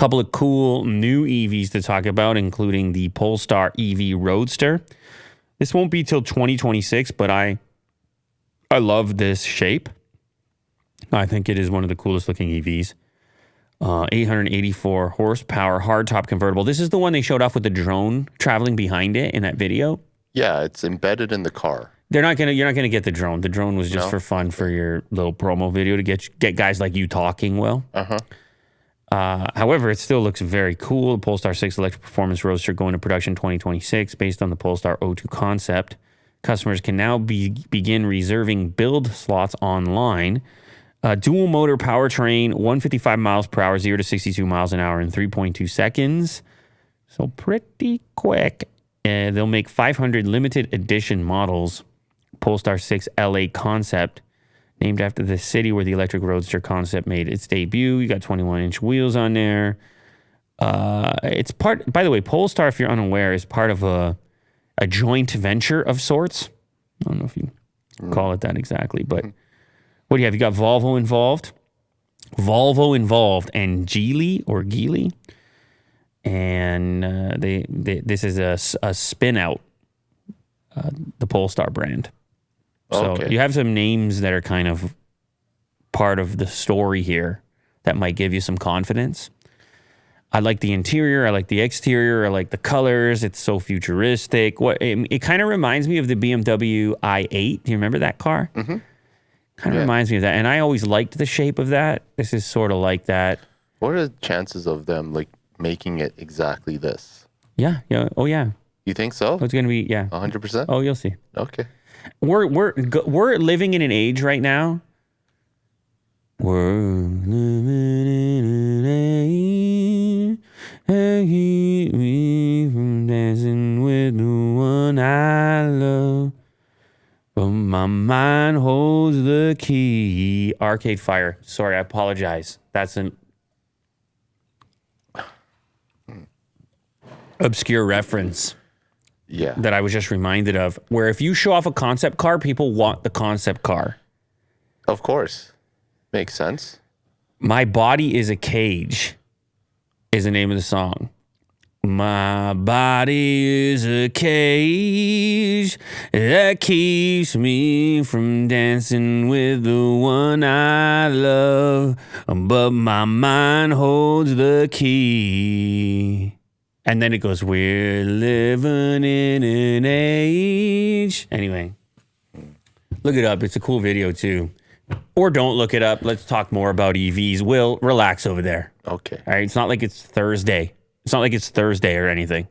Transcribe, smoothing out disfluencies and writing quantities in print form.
Couple of cool new EVs to talk about, including the Polestar EV Roadster. This won't be till 2026, but I love this shape. I think it is one of the coolest looking EVs. 884 horsepower hardtop convertible. This is the one they showed off with the drone traveling behind it in that video. Yeah, it's embedded in the car. You're not gonna get the drone. The drone was just for fun for your little promo video to get guys like you talking well. However, it still looks very cool. The Polestar 6 electric performance Roadster going to production 2026 based on the Polestar O2 concept. Customers can now begin reserving build slots online. Dual motor powertrain, 155 miles per hour, 0 to 62 miles an hour in 3.2 seconds. So pretty quick. They'll make 500 limited edition models. Polestar 6 LA concept, named after the city where the electric Roadster concept made its debut. You got 21-inch wheels on there. It's part, by the way, Polestar, if you're unaware, is part of a joint venture of sorts. I don't know if you call it that exactly, but what do you have? You got Volvo involved, and Geely, and this is a spin out, the Polestar brand. So you have some names that are kind of part of the story here that might give you some confidence. I like the interior. I like the exterior. I like the colors. It's so futuristic. It kind of reminds me of the BMW i8. Do you remember that car? Mm-hmm. Kind of reminds me of that. And I always liked the shape of that. This is sort of like that. What are the chances of them like making it exactly this? Yeah. Oh, yeah. You think so? It's going to be, 100%? Oh, you'll see. Okay. We're living in an age right now. We're living in an age that keep me from dancing with the one I love. But my mind holds the key. Arcade Fire. Sorry, I apologize. That's an obscure reference. Yeah. That I was just reminded of, where if you show off a concept car, people want the concept car. Of course. Makes sense. My Body is a Cage is the name of the song. My body is a cage that keeps me from dancing with the one I love, but my mind holds the key. And then it goes, we're living in an age. Anyway, look it up. It's a cool video too. Or don't look it up. Let's talk more about EVs. Will, relax over there. Okay. All right. It's not like it's Thursday. It's not like it's Thursday or anything.